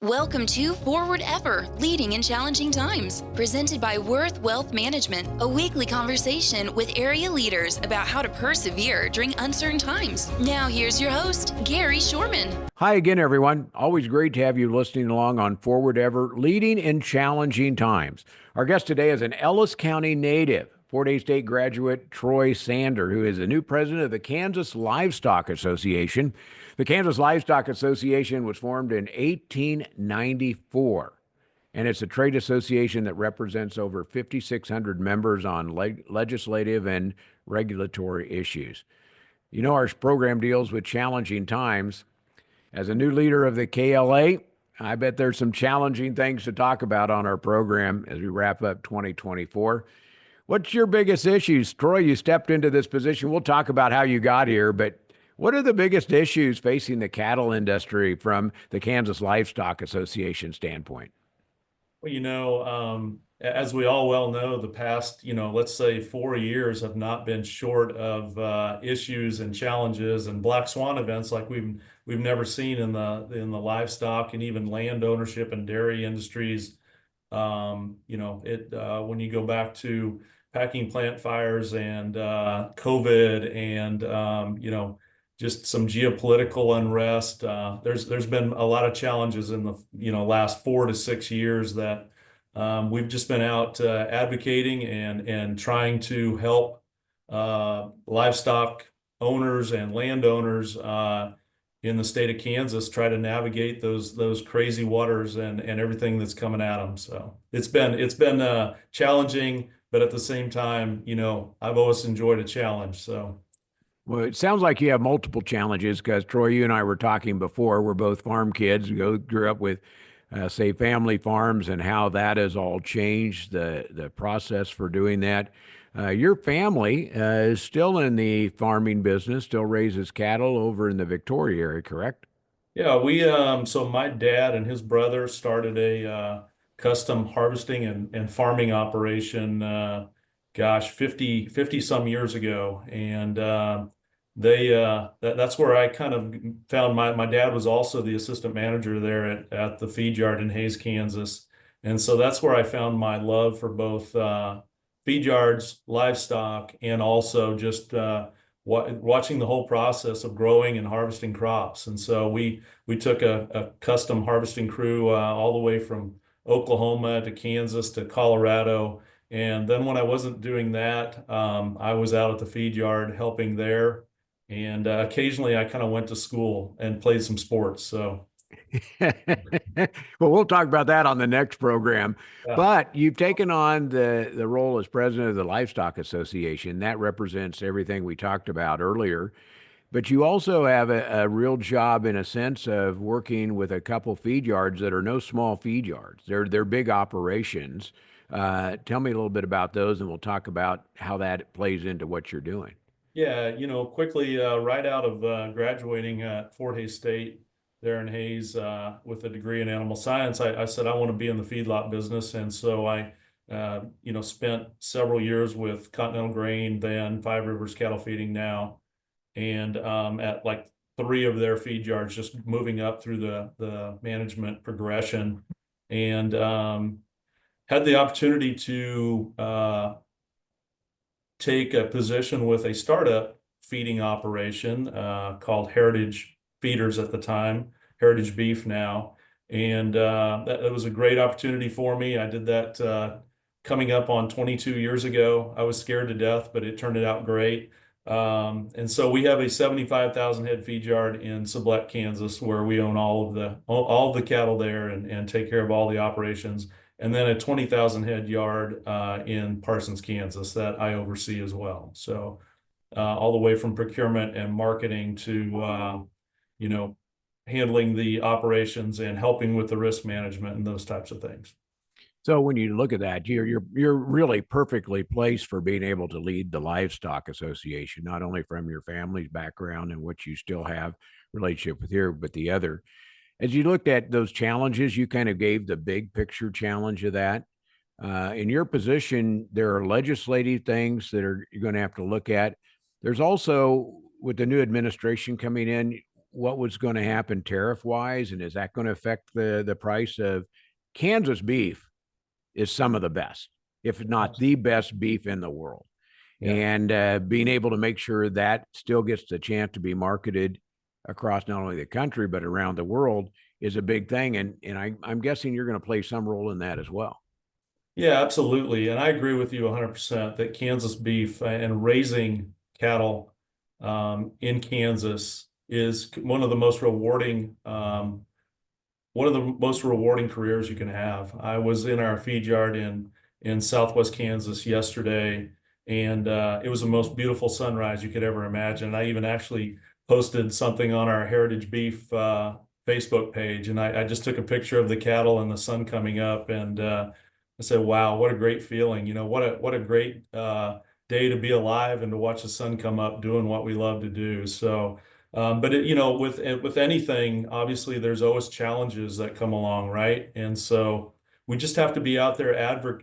Welcome to Forward Ever, Leading in Challenging Times, presented by Worth Wealth Management, a weekly conversation with area leaders about how to persevere during uncertain times. Now here's your host, Gary Shorman. Hi again, everyone. Always great to have you listening along on Forward Ever, Leading in Challenging Times. Our guest today is an Ellis County native, Fort Hays State graduate Troy Sander, who is the new president of the Kansas Livestock Association. The Kansas Livestock Association was formed in 1894, and it's a trade association that represents over 5,600 members on legislative and regulatory issues. You know, our program deals with challenging times. As a new leader of the KLA, I bet there's some challenging things to talk about on our program as we wrap up 2024. What's your biggest issues? Troy, you stepped into this position. We'll talk about how you got here, but what are the biggest issues facing the cattle industry from the Kansas Livestock Association standpoint? Well, as we all well know, the past, let's say 4 years have not been short of issues and challenges and black swan events like we've never seen in the livestock and even land ownership and dairy industries. When you go back to packing plant fires and COVID and just some geopolitical unrest. There's been a lot of challenges in the last 4 to 6 years that we've just been out advocating and trying to help livestock owners and landowners in the state of Kansas try to navigate those crazy waters and everything that's coming at them. So it's been challenging, but at the same time, I've always enjoyed a challenge. So. Well, it sounds like you have multiple challenges because, Troy, you and I were talking before. We're both farm kids. We grew up with, say, family farms and how that has all changed, the process for doing that. Your family is still in the farming business, still raises cattle over in the Victoria area, correct? Yeah, so my dad and his brother started a custom harvesting and farming operation, 50 some years ago. And that's where I kind of found my dad was also the assistant manager there at the feed yard in Hays, Kansas. And so that's where I found my love for both feed yards, livestock, and also just watching the whole process of growing and harvesting crops. And so we took a custom harvesting crew all the way from Oklahoma to Kansas to Colorado. And then when I wasn't doing that, I was out at the feed yard helping there. And occasionally I kind of went to school and played some sports. So. Well, we'll talk about that on the next program. Yeah. But you've taken on the role as president of the Livestock Association. That represents everything we talked about earlier. But you also have a real job in a sense of working with a couple feed yards that are no small feed yards. They're big operations. Tell me a little bit about those, and we'll talk about how that plays into what you're doing. Yeah, quickly, right out of graduating at Fort Hays State there in Hays with a degree in animal science, I said I want to be in the feedlot business. And so I, spent several years with Continental Grain, then Five Rivers Cattle Feeding now, and at like 3 of their feed yards, just moving up through the management progression, and had the opportunity to take a position with a startup feeding operation called Heritage Feeders at the time, Heritage Beef now. And that was a great opportunity for me. I did that coming up on 22 years ago. I was scared to death, but it turned out great. And so we have a 75,000 head feed yard in Sublette, Kansas, where we own all of the cattle there and take care of all the operations. And then a 20,000 head yard in Parsons, Kansas that I oversee as well. So all the way from procurement and marketing to, handling the operations and helping with the risk management and those types of things. So when you look at that, you're really perfectly placed for being able to lead the Livestock Association, not only from your family's background and what you still have relationship with here, but the other. As you looked at those challenges, you kind of gave the big picture challenge of that. In your position, there are legislative things that you're going to have to look at. There's also, with the new administration coming in, what was going to happen tariff wise, and is that going to affect the price of Kansas beef? Is some of the best, if not the best beef in the world. Yeah. And being able to make sure that still gets the chance to be marketed across not only the country but around the world is a big thing. And I'm guessing you're going to play some role in that as well. Yeah, absolutely. And I agree with you 100% that Kansas beef and raising cattle in Kansas is one of the most rewarding careers you can have. I was in our feed yard in Southwest Kansas yesterday, and it was the most beautiful sunrise you could ever imagine. I even actually posted something on our Heritage Beef Facebook page, and I just took a picture of the cattle and the sun coming up, and I said, "Wow, what a great feeling! You know, what a great day to be alive and to watch the sun come up, doing what we love to do." So. But you know, with anything, obviously there's always challenges that come along, right? And so we just have to be out there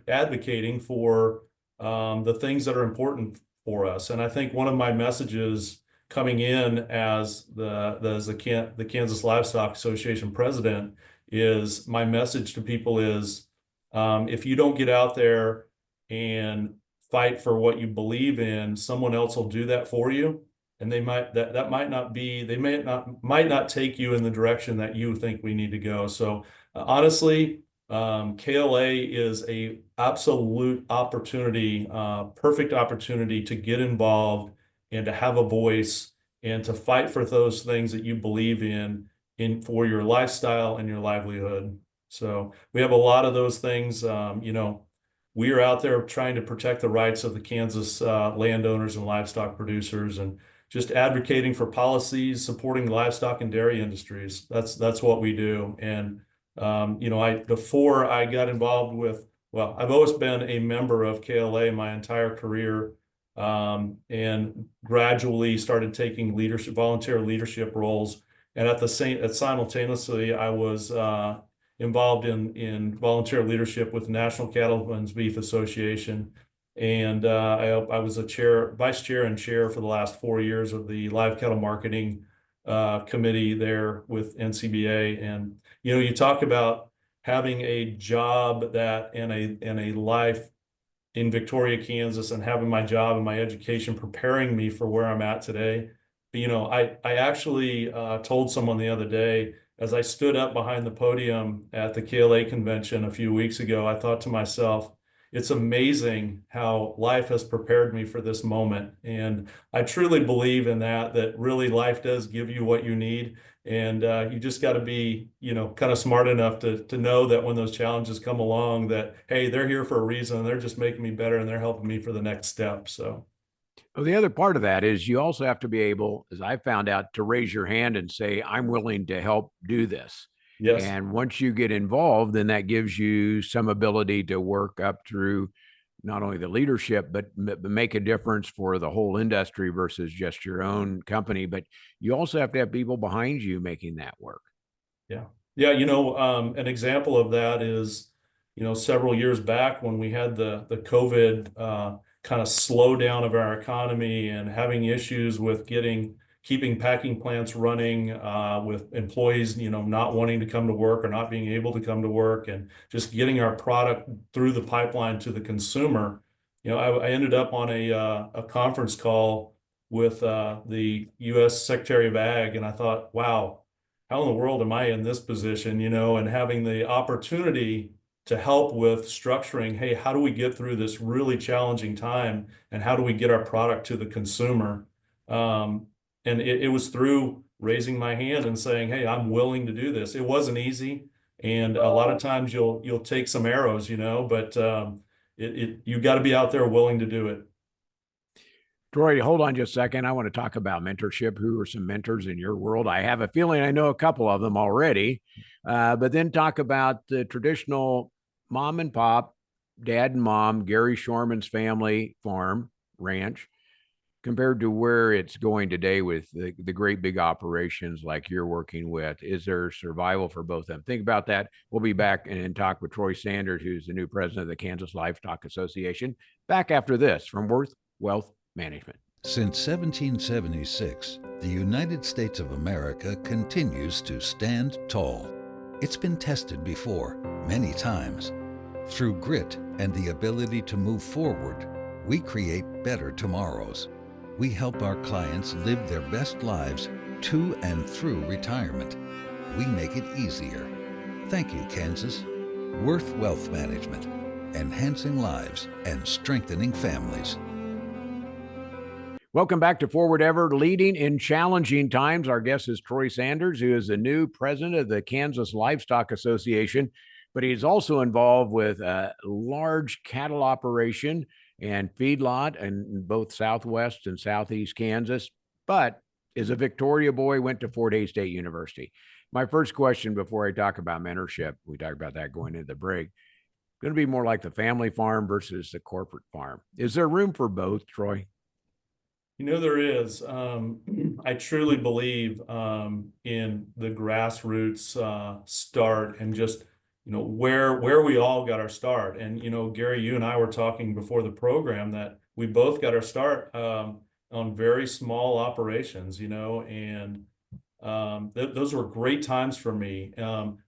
advocating for the things that are important for us. And I think one of my messages coming in as the Kansas Livestock Association president is my message to people is if you don't get out there and fight for what you believe in, someone else will do that for you. And they might might not take you in the direction that you think we need to go. So honestly, KLA is a absolute opportunity, perfect opportunity to get involved and to have a voice and to fight for those things that you believe in for your lifestyle and your livelihood. So we have a lot of those things. You know, we are out there trying to protect the rights of the Kansas landowners and livestock producers, and just advocating for policies, supporting the livestock and dairy industries. That's what we do. And you know, before I got involved with, well, I've always been a member of KLA my entire career, and gradually started taking volunteer leadership roles. And simultaneously, I was involved in volunteer leadership with the National Cattlemen's Beef Association. And I was vice chair and chair for the last 4 years of the live cattle marketing committee there with NCBA. And you know, you talk about having a job and a life in Victoria, Kansas, and having my job and my education preparing me for where I'm at today. But, you know, I actually told someone the other day, as I stood up behind the podium at the KLA convention a few weeks ago, I thought to myself, it's amazing how life has prepared me for this moment. And I truly believe in that really life does give you what you need. And you just got to be, you know, kind of smart enough to know that when those challenges come along that, hey, they're here for a reason. And they're just making me better and they're helping me for the next step. So. Well, the other part of that is you also have to be able, as I found out, to raise your hand and say, I'm willing to help do this. Yes. And once you get involved, then that gives you some ability to work up through not only the leadership, but make a difference for the whole industry versus just your own company. But you also have to have people behind you making that work. Yeah. Yeah. You know, an example of that is, you know, several years back when we had the COVID kind of slowdown of our economy and having issues with keeping packing plants running with employees, you know, not wanting to come to work or not being able to come to work, and just getting our product through the pipeline to the consumer. You know, I ended up on a conference call with the U.S. Secretary of Ag, and I thought, wow, how in the world am I in this position, you know, and having the opportunity to help with structuring, hey, how do we get through this really challenging time, and how do we get our product to the consumer? And it was through raising my hand and saying, hey, I'm willing to do this. It wasn't easy. And a lot of times you'll take some arrows, you know, but you got to be out there willing to do it. Troy, hold on just a second. I want to talk about mentorship. Who are some mentors in your world? I have a feeling I know a couple of them already, but then talk about the traditional mom and pop, dad and mom, Gary Shorman's family farm ranch, compared to where it's going today with the great big operations like you're working with. Is there survival for both of them? Think about that. We'll be back and talk with Troy Sanders, who's the new president of the Kansas Livestock Association, back after this from Worth Wealth Management. Since 1776, the United States of America continues to stand tall. It's been tested before, many times. Through grit and the ability to move forward, we create better tomorrows. We help our clients live their best lives to and through retirement. We make it easier. Thank you, Kansas. Worth Wealth Management, enhancing lives and strengthening families. Welcome back to Forward Ever, leading in challenging times. Our guest is Troy Sanders, who is the new president of the Kansas Livestock Association, but he's also involved with a large cattle operation and feedlot in both Southwest and Southeast Kansas, but is a Victoria boy, went to Fort Hays State University. My first question before I talk about mentorship, we talked about that going into the break, going to be more like the family farm versus the corporate farm. Is there room for both, Troy? You know, there is. I truly believe in the grassroots start and just, you know, where we all got our start. And, you know, Gary, you and I were talking before the program that we both got our start on very small operations, you know, and those were great times for me,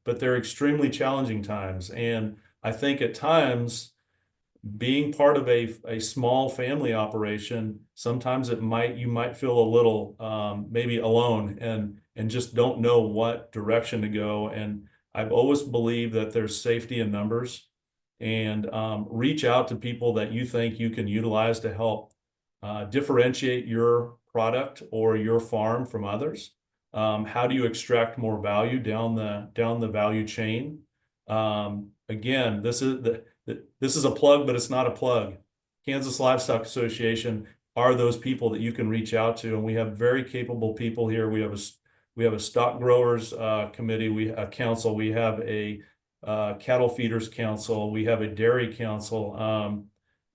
but they're extremely challenging times. And I think at times, being part of a small family operation, sometimes you might feel a little maybe alone and just don't know what direction to go. And I've always believed that there's safety in numbers, and reach out to people that you think you can utilize to help differentiate your product or your farm from others. How do you extract more value down the value chain? Again, this is a plug, but it's not a plug. Kansas Livestock Association are those people that you can reach out to, and we have very capable people here. We have a stock growers committee, a council, we have a cattle feeders council, we have a dairy council.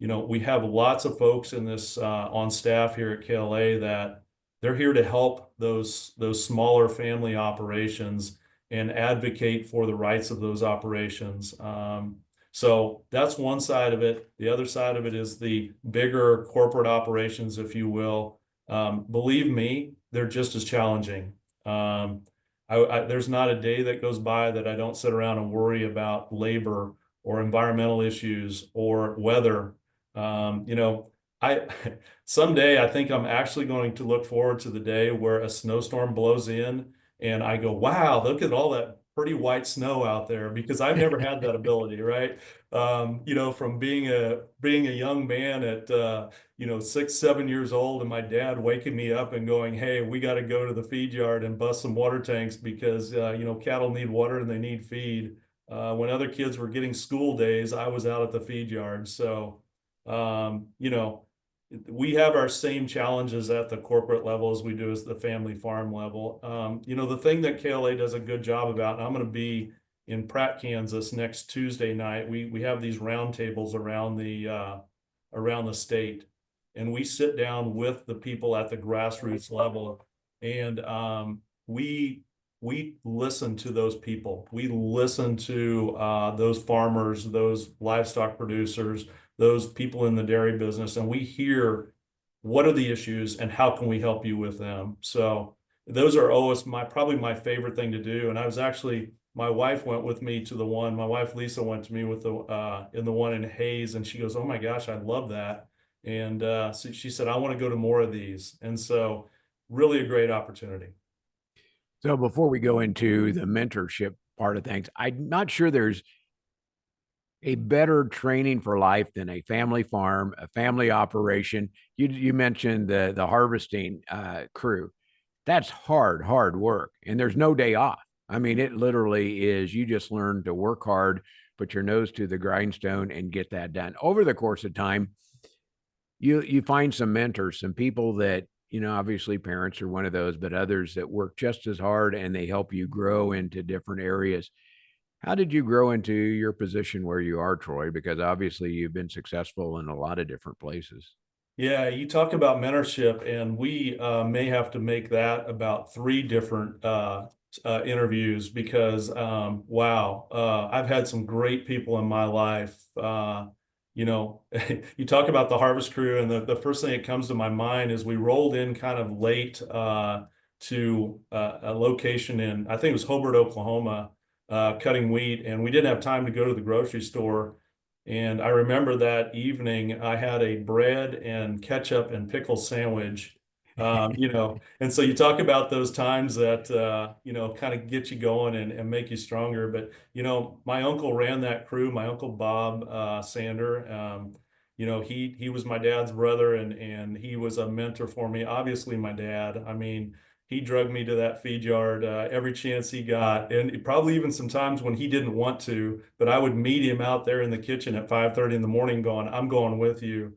You know, we have lots of folks in this on staff here at KLA that they're here to help those smaller family operations and advocate for the rights of those operations. So that's one side of it. The other side of it is the bigger corporate operations, if you will. Believe me, they're just as challenging. There's not a day that goes by that I don't sit around and worry about labor or environmental issues or weather. You know, someday I think I'm actually going to look forward to the day where a snowstorm blows in and I go, wow, look at all that pretty white snow out there, because I've never had that ability, right? You know, from being a young man at you know, 6, 7 years old, and my dad waking me up and going, hey, we got to go to the feed yard and bust some water tanks because you know, cattle need water and they need feed. When other kids were getting school days, I was out at the feed yard. So you know, we have our same challenges at the corporate level as we do as the family farm level. You know, the thing that KLA does a good job about, and I'm going to be in Pratt, Kansas next Tuesday night. We have these roundtables around the state, and we sit down with the people at the grassroots level, and we listen to those people. We listen to those farmers, those livestock producers, those people in the dairy business, and we hear what are the issues and how can we help you with them. So those are always probably my favorite thing to do. And I was actually, my wife went with me to my wife Lisa went to me with in the one in Hays, and she goes, oh my gosh, I love that. And so she said, I want to go to more of these. And so really a great opportunity. So before we go into the mentorship part of things, I'm not sure there's a better training for life than a family farm, a family operation. You mentioned the harvesting crew. That's hard work, and there's no day off. I mean, it literally is, you just learn to work hard, put your nose to the grindstone and get that done. Over the course of time, you find some mentors, some people that, you know, obviously parents are one of those, but others that work just as hard and they help you grow into different areas. How did you grow into your position where you are, Troy? Because obviously you've been successful in a lot of different places. Yeah, you talk about mentorship, and we may have to make that about 3 different interviews, because wow, I've had some great people in my life. you know, you talk about the harvest crew, and the first thing that comes to my mind is we rolled in kind of late to a location in, I think it was Hobart, Oklahoma, cutting wheat, and we didn't have time to go to the grocery store. And I remember that evening I had a bread and ketchup and pickle sandwich. You know, and so you talk about those times that, you know, kind of get you going and make you stronger. But, you know, my uncle ran that crew, my uncle Bob Sander. You know, he was my dad's brother, and he was a mentor for me. Obviously, my dad. I mean, he drug me to that feed yard every chance he got, and probably even sometimes when he didn't want to. But I would meet him out there in the kitchen at 5:30 in the morning, going, "I'm going with you."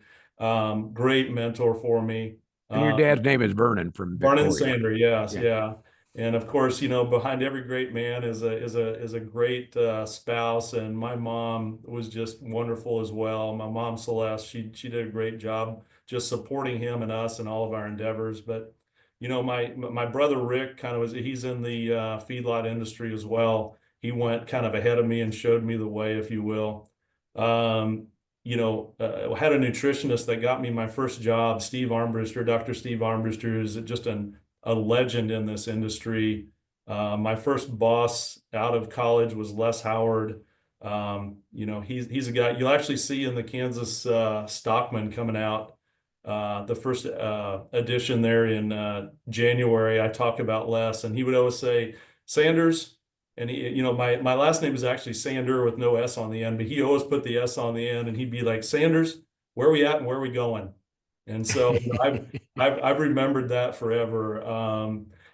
Great mentor for me. And your dad's name is Vernon from Vernon Victoria. Sander, yes, Yeah. yeah. And of course, you know, behind every great man is a great spouse, and my mom was just wonderful as well. My mom Celeste, she did a great job just supporting him and us and all of our endeavors. But you know, my brother Rick kind of he's in the feedlot industry as well. He went kind of ahead of me and showed me the way, if you will. You know, I had a nutritionist that got me my first job, Steve Armbruster. Dr. Steve Armbruster is just a legend in this industry. My first boss out of college was Les Howard. You know, he's a guy you'll actually see in the Kansas Stockman coming out. The first edition there in January. I talk about Les, and he would always say, "Sanders." And he, you know, my last name is actually Sander with no S on the end, but he always put the S on the end, and he'd be like, "Sanders, where are we at and where are we going?" And so you know, I've remembered that forever.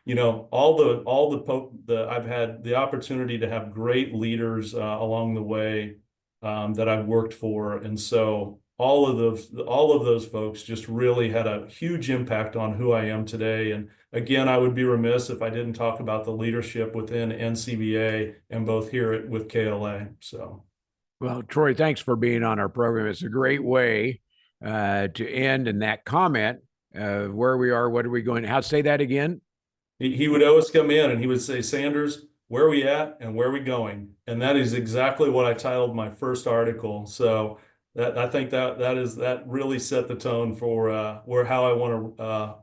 You know, I've had the opportunity to have great leaders along the way that I've worked for, and so all of those folks just really had a huge impact on who I am today. And again, I would be remiss if I didn't talk about the leadership within NCBA and both here with KLA. So, Well, Troy, thanks for being on our program. It's a great way to end in that comment where we are, what are we going? How say that again? he would always come in and he would say, "Sanders, where are we at and where are we going?" And that is exactly what I titled my first article. So that I think that really set the tone for how I want to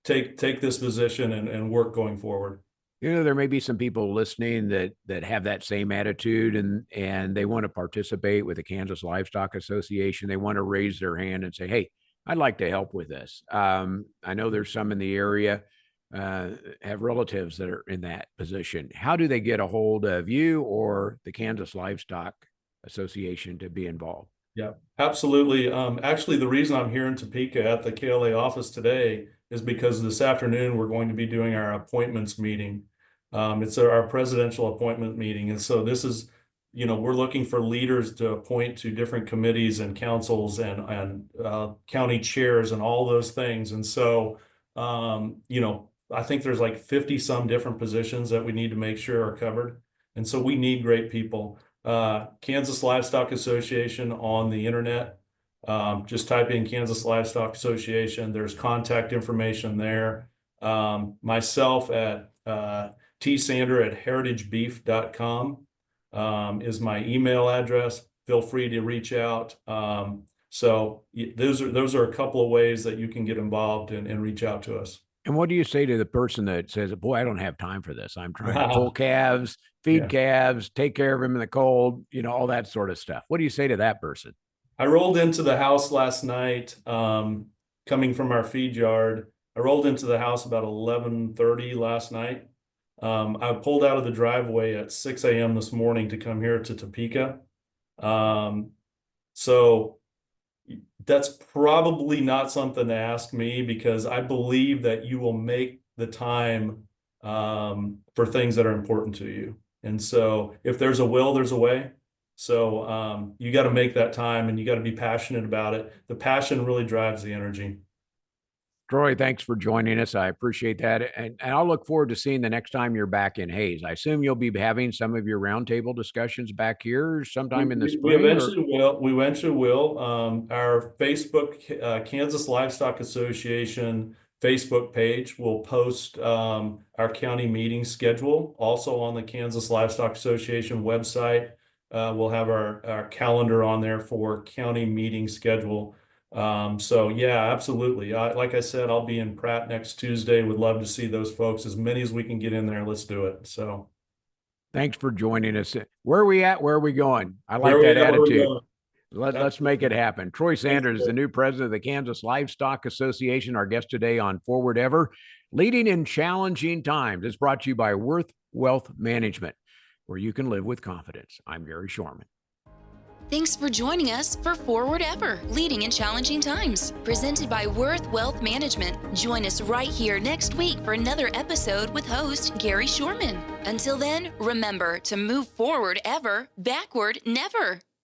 take this position and work going forward. You know, there may be some people listening that have that same attitude, and they want to participate with the Kansas Livestock Association. They want to raise their hand and say, "Hey, I'd like to help with this." I know there's some in the area have relatives that are in that position. How do they get a hold of you or the Kansas Livestock Association to be involved? Yeah, absolutely. Actually, the reason I'm here in Topeka at the KLA office today is because this afternoon we're going to be doing our appointments meeting. It's our presidential appointment meeting. And so this is, you know, we're looking for leaders to appoint to different committees and councils and county chairs and all those things. And so, you know, I think there's like 50 some different positions that we need to make sure are covered. And so we need great people. Kansas Livestock Association on the internet. Just type in Kansas Livestock Association. There's contact information there. Myself at tsander@heritagebeef.com is my email address. Feel free to reach out. So those are a couple of ways that you can get involved and reach out to us. And what do you say to the person that says, "Boy, I don't have time for this. I'm trying to pull calves, feed calves, take care of them in the cold, you know, all that sort of stuff." What do you say to that person? I rolled into the house last night, coming from our feed yard. I rolled into the house about 11:30 last night. I pulled out of the driveway at 6 a.m. this morning to come here to Topeka. So that's probably not something to ask me, because I believe that you will make the time for things that are important to you. And so if there's a will, there's a way. So you got to make that time, and you got to be passionate about it. The passion really drives the energy. Troy, thanks for joining us. I appreciate that. And I'll look forward to seeing the next time you're back in Hays. I assume you'll be having some of your roundtable discussions back here sometime in the spring. We eventually will. We eventually will. Our Facebook, Kansas Livestock Association Facebook page will post our county meeting schedule also on the Kansas Livestock Association website. we'll have our calendar on there for county meeting schedule. So yeah, absolutely. Like I said, I'll be in Pratt next Tuesday. Would love to see those folks. As many as we can get in there, let's do it. So Thanks for joining us. Where are we at? Where are we going? I like where we that at, where we attitude. going? Let's make it Absolutely. happen. Troy Sanders is the new president of the Kansas Livestock Association, our guest today on Forward Ever, leading in challenging times. It's brought to you by Worth Wealth Management, where you can live with confidence. I'm Gary Shorman. Thanks for joining us for Forward Ever, Leading in Challenging Times, presented by Worth Wealth Management. Join us right here next week for another episode with host Gary Shorman. Until then, remember to move forward ever, backward never.